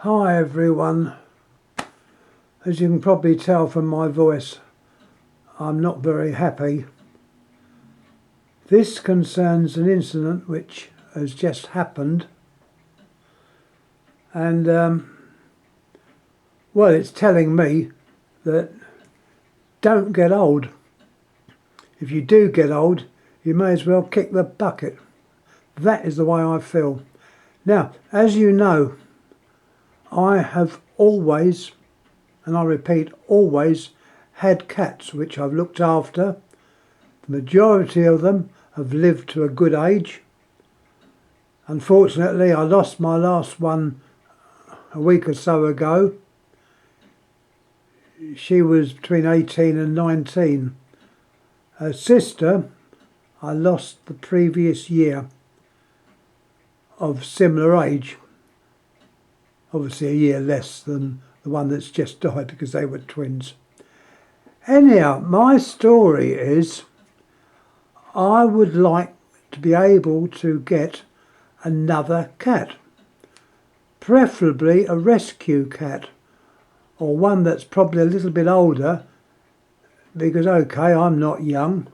Hi everyone. As you can probably tell from my voice, I'm not very happy. This concerns an incident which has just happened, and well, it's telling me that don't get old. If you do get old, you may as well kick the bucket. That is the way I feel. Now, as you know, I have always, and I repeat, always had cats which I've looked after. The majority of them have lived to a good age. Unfortunately, I lost my last one a week or so ago. She was between 18 and 19. Her sister I lost the previous year, of similar age. Obviously a year less than the one that's just died because they were twins. Anyhow, my story is I would like to be able to get another cat, preferably a rescue cat, or one that's probably a little bit older, because okay, I'm not young.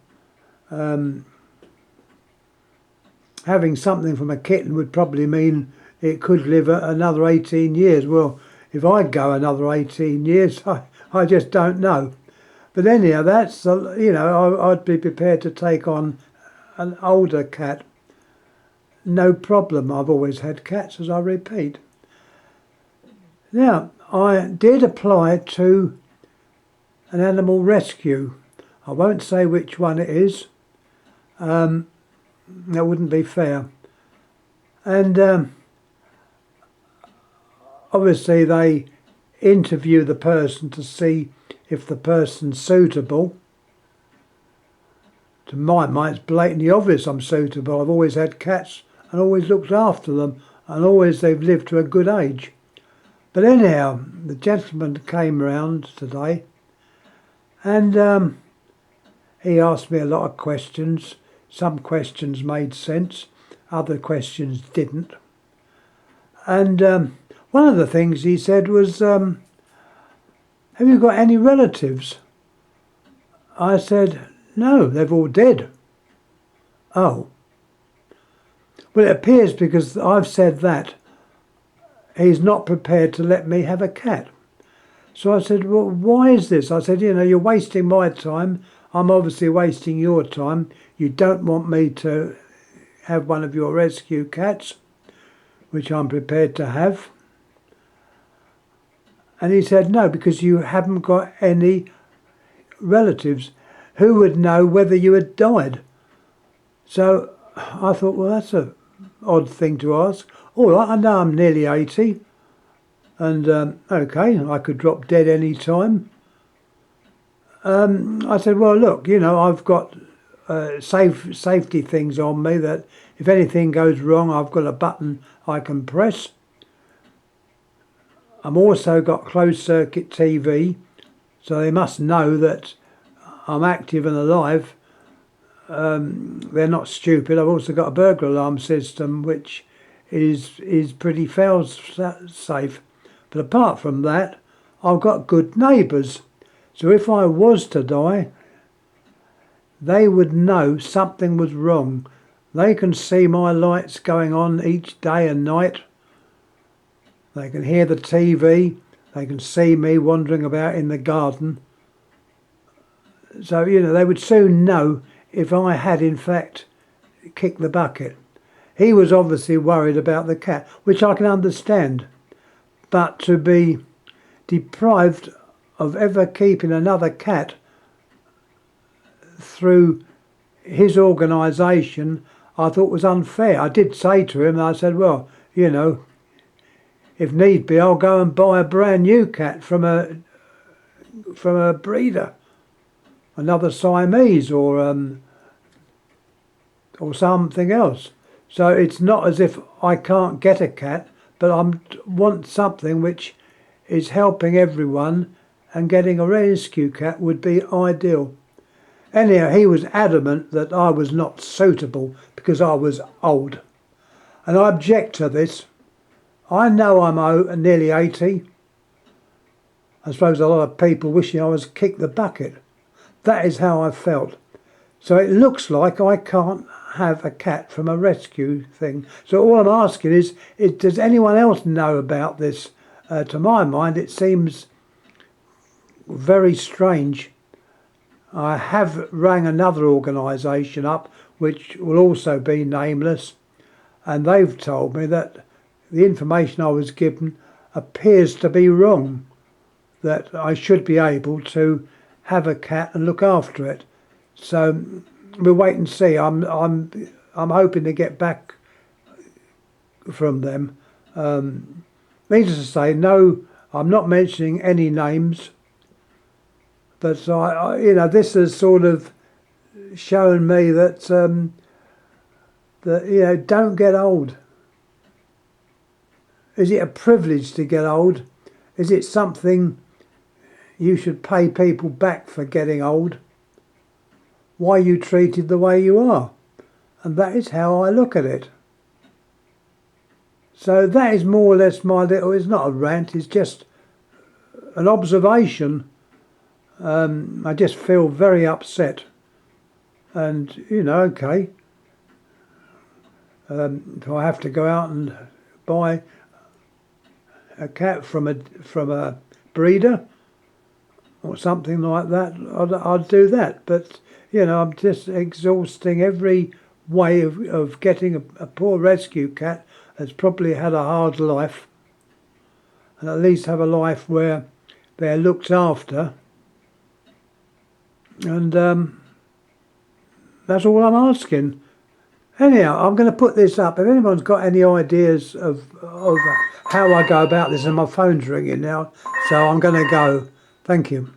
Having something from a kitten would probably mean it could live another 18 years. Well, if I go another 18 years, I just don't know. But anyhow, that's, I'd be prepared to take on an older cat. No problem. I've always had cats, as I repeat. Now, I did apply to an animal rescue. I won't say which one it is. That wouldn't be fair. And obviously they interview the person to see if the person's suitable. To my mind, it's blatantly obvious I'm suitable. I've always had cats and always looked after them, and always they've lived to a good age. But anyhow, the gentleman came round today, and he asked me a lot of questions. Some questions made sense, other questions didn't. And one of the things he said was, have you got any relatives? I said, no, they're all dead. Oh. Well, it appears because I've said that, he's not prepared to let me have a cat. So I said, well, why is this? I said, you're wasting my time. I'm obviously wasting your time. You don't want me to have one of your rescue cats, which I'm prepared to have. And he said, no, because you haven't got any relatives. Who would know whether you had died? So I thought, well, that's an odd thing to ask. All right, I know I'm nearly 80. And okay, I could drop dead any time. I said, well, look, I've got safety things on me that if anything goes wrong, I've got a button I can press. I've also got closed circuit TV, so they must know that I'm active and alive. They're not stupid. I've also got a burglar alarm system, which is pretty fail-safe. But apart from that, I've got good neighbours. So if I was to die, they would know something was wrong. They can see my lights going on each day and night. They can hear the TV. They can see me wandering about in the garden. So, they would soon know if I had, in fact, kicked the bucket. He was obviously worried about the cat, which I can understand. But to be deprived of ever keeping another cat through his organisation, I thought was unfair. I did say to him, I said, well, if need be, I'll go and buy a brand new cat from a breeder, another Siamese or something else. So it's not as if I can't get a cat, but I want something which is helping everyone, and getting a rescue cat would be ideal. Anyhow, he was adamant that I was not suitable because I was old. And I object to this. I know I'm nearly 80. I suppose a lot of people wishing I was kicked the bucket. That is how I felt. So it looks like I can't have a cat from a rescue thing. So all I'm asking is does anyone else know about this? To my mind, it seems very strange. I have rang another organisation up, which will also be nameless, and they've told me that the information I was given appears to be wrong, that I should be able to have a cat and look after it. So we'll wait and see. I'm hoping to get back from them. Needless to say, no, I'm not mentioning any names, but this has sort of shown me that don't get old. Is it a privilege to get old? Is it something you should pay people back for getting old? Why are you treated the way you are? And that is how I look at it. So that is more or less it's not a rant, it's just an observation. I just feel very upset. And, okay, if I have to go out and buy a cat from a breeder or something like that, I'd do that. But, I'm just exhausting every way of getting a poor rescue cat that's probably had a hard life, and at least have a life where they're looked after. And that's all I'm asking. Anyhow, I'm going to put this up. If anyone's got any ideas of how I go about this, and my phone's ringing now, so I'm going to go. Thank you.